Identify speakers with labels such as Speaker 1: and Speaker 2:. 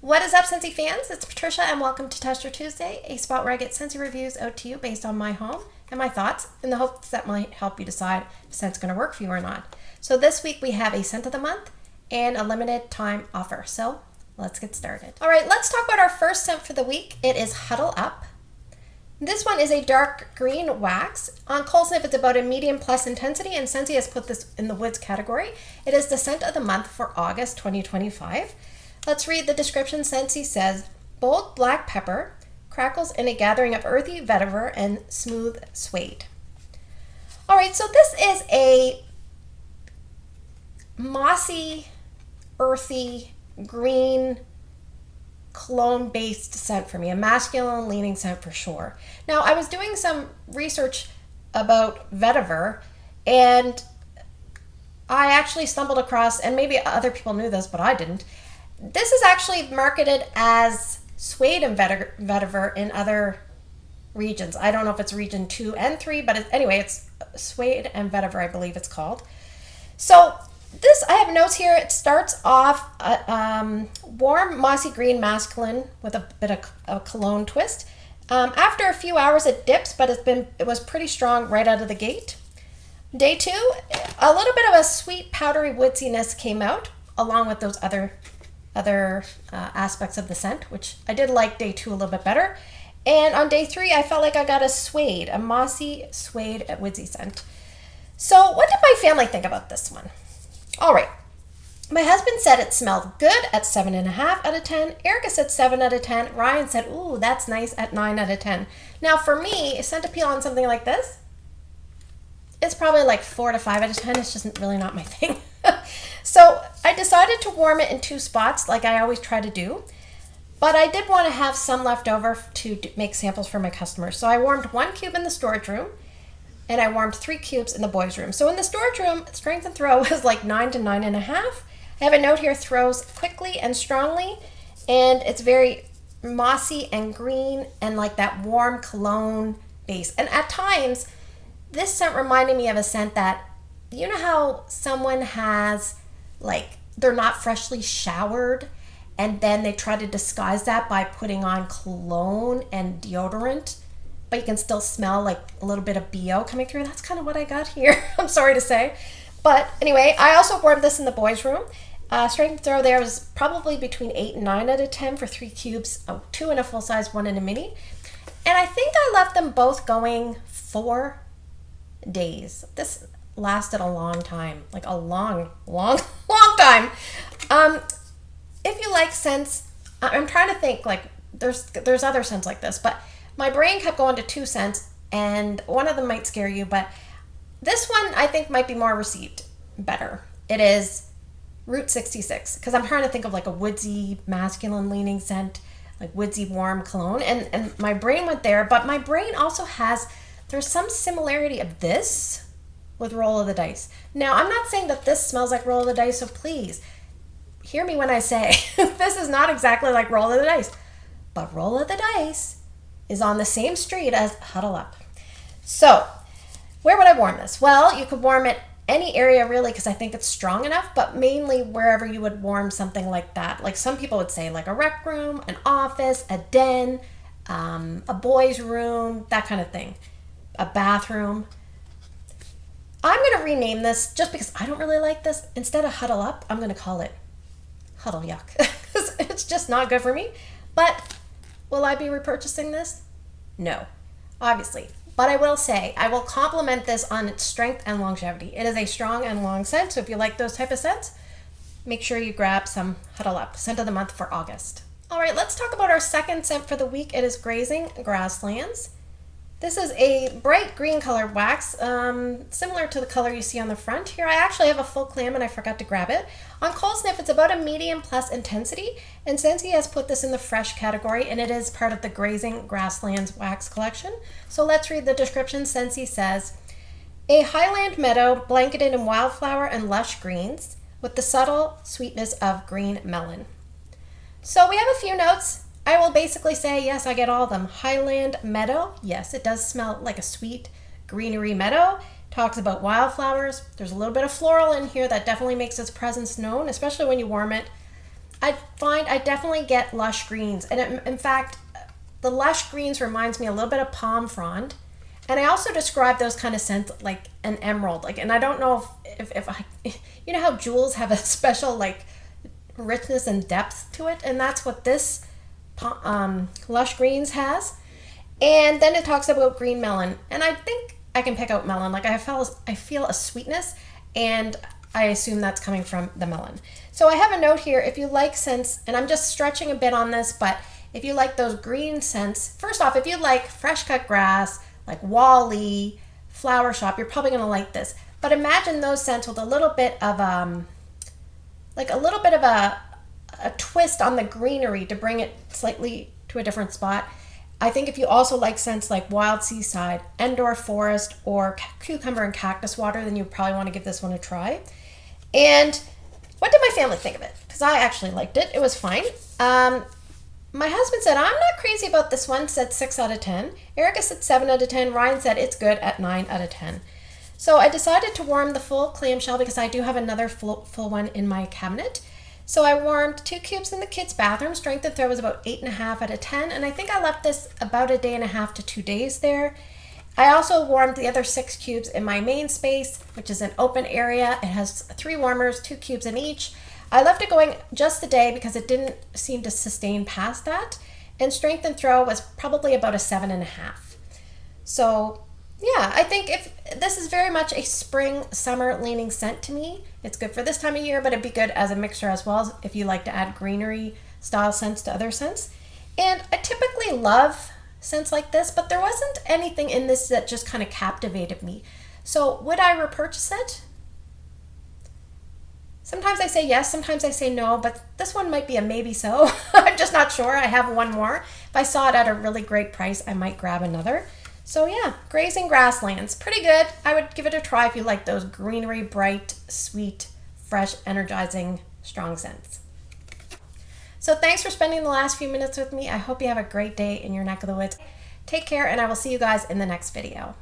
Speaker 1: What is up, Scentsy fans? It's Patricia, and welcome to Tester Tuesday, a spot where I get Scentsy reviews out to you based on my home and my thoughts, in the hopes that might help you decide if scent's going to work for you or not. So this week we have a scent of the month and a limited time offer. So let's get started. All right, let's talk about our first scent for the week. It is Huddle Up. This one is a dark green wax. On Cold Sniff, it's about a medium plus intensity, and Scentsy has put this in the woods category. It is the scent of the month for August 2025. Let's read the description. Scentsy says, bold black pepper crackles in a gathering of earthy vetiver and smooth suede. All right, so this is a mossy, earthy, green, cologne-based scent for me, a masculine-leaning scent for sure. Now, I was doing some research about vetiver, and I actually stumbled across, and maybe other people knew this, but I didn't. This is actually marketed as suede and vetiver in other regions. I don't know if it's region 2 and 3, but anyway, it's suede and vetiver, I believe it's called. So this, I have notes here. It starts off warm, mossy green masculine with a bit of a cologne twist. After a few hours, it dips, but it was pretty strong right out of the gate. Day 2, a little bit of a sweet, powdery woodsiness came out, along with those other aspects of the scent, which I did like day 2 a little bit better. And on day 3, I felt like I got a mossy suede woodsy scent. So what did my family think about this one? All right. My husband said it smelled good at 7.5 out of 10. Erica said 7 out of 10. Ryan said, ooh, that's nice at 9 out of 10. Now for me, scent appeal on something like this, it's probably like 4 to 5 out of 10. It's just really not my thing. So I decided to warm it in 2 spots like I always try to do, but I did want to have some left over to make samples for my customers. So I warmed 1 cube in the storage room, and I warmed 3 cubes in the boys' room. So in the storage room, strength and throw was like 9 to 9.5. I have a note here, throws quickly and strongly, and it's very mossy and green and like that warm cologne base. And at times, this scent reminded me of a scent that, you know how someone has, like, they're not freshly showered and then they try to disguise that by putting on cologne and deodorant, but you can still smell like a little bit of BO coming through? That's kind of what I got here. I'm sorry to say. But anyway, I also warmed this in the boys' room. Strength throw there was probably between 8 and 9 out of 10 for 3 cubes, 2 in a full size, 1 in a mini. And I think I left them both going 4 days. This lasted a long time, like a long time. If you like scents, I'm trying to think, like there's other scents like this, but my brain kept going to 2 scents, and one of them might scare you, but this one I think might be more received better. It is Route 66, because I'm trying to think of like a woodsy, masculine leaning scent, like woodsy, warm cologne, and my brain went there, but my brain also there's some similarity of this with Roll of the Dice. Now, I'm not saying that this smells like Roll of the Dice, so please hear me when I say this is not exactly like Roll of the Dice, but Roll of the Dice is on the same street as Huddle Up. So where would I warm this? Well, you could warm it any area really, because I think it's strong enough, but mainly wherever you would warm something like that. Like some people would say like a rec room, an office, a den, a boys' room, that kind of thing, a bathroom. I'm going to rename this just because I don't really like this. Instead of Huddle Up, I'm going to call it Huddle Yuck. It's just not good for me. But will I be repurchasing this? No, obviously. But I will say, I will compliment this on its strength and longevity. It is a strong and long scent, so if you like those type of scents, make sure you grab some Huddle Up, scent of the month for August. All right, let's talk about our second scent for the week. It is Grazing Grasslands. This is a bright green colored wax, similar to the color you see on the front here. I actually have a full clam and I forgot to grab it. On Cold Sniff, it's about a medium plus intensity, and Scentsy has put this in the fresh category, and it is part of the Grazing Grasslands wax collection. So let's read the description. Scentsy says, a highland meadow blanketed in wildflower and lush greens with the subtle sweetness of green melon. So we have a few notes. I will basically say, yes, I get all of them. Highland meadow. Yes, it does smell like a sweet greenery meadow. Talks about wildflowers. There's a little bit of floral in here that definitely makes its presence known, especially when you warm it. I find I definitely get lush greens. And in fact, the lush greens reminds me a little bit of palm frond. And I also describe those kind of scents like an emerald. Like, and I don't know if I, you know how jewels have a special like richness and depth to it, and that's what this lush greens has. And then it talks about green melon, and I think I can pick out melon. Like I feel a sweetness, and I assume that's coming from the melon. So I have a note here. If you like scents, and I'm just stretching a bit on this, but if you like those green scents, first off, if you like fresh cut grass, like Wally, Flower Shop, you're probably gonna like this. But imagine those scents with a little bit of like a little bit of a twist on the greenery to bring it slightly to a different spot. I think if you also like scents like Wild Seaside, Endor Forest, or Cucumber and Cactus Water, then you probably want to give this one a try. And what did my family think of it? Because I actually liked it. It was fine. My husband said, I'm not crazy about this one, said 6 out of 10. Erica said 7 out of 10. Ryan said it's good at 9 out of 10. So I decided to warm the full clamshell because I do have another full one in my cabinet. So I warmed 2 cubes in the kids' bathroom. Strength and throw was about 8.5 out of 10. And I think I left this about 1.5 days to 2 days there. I also warmed the other 6 cubes in my main space, which is an open area. It has 3 warmers, 2 cubes in each. I left it going just a day because it didn't seem to sustain past that. And strength and throw was probably about a 7.5. So yeah, I think if this is very much a spring, summer leaning scent to me. It's good for this time of year, but it'd be good as a mixture as well if you like to add greenery style scents to other scents. And I typically love scents like this, but there wasn't anything in this that just kind of captivated me. So would I repurchase it? Sometimes I say yes, sometimes I say no, but this one might be a maybe so. I'm just not sure. I have one more. If I saw it at a really great price, I might grab another. So yeah, Grazing Grasslands, pretty good. I would give it a try if you like those greenery, bright, sweet, fresh, energizing, strong scents. So thanks for spending the last few minutes with me. I hope you have a great day in your neck of the woods. Take care, and I will see you guys in the next video.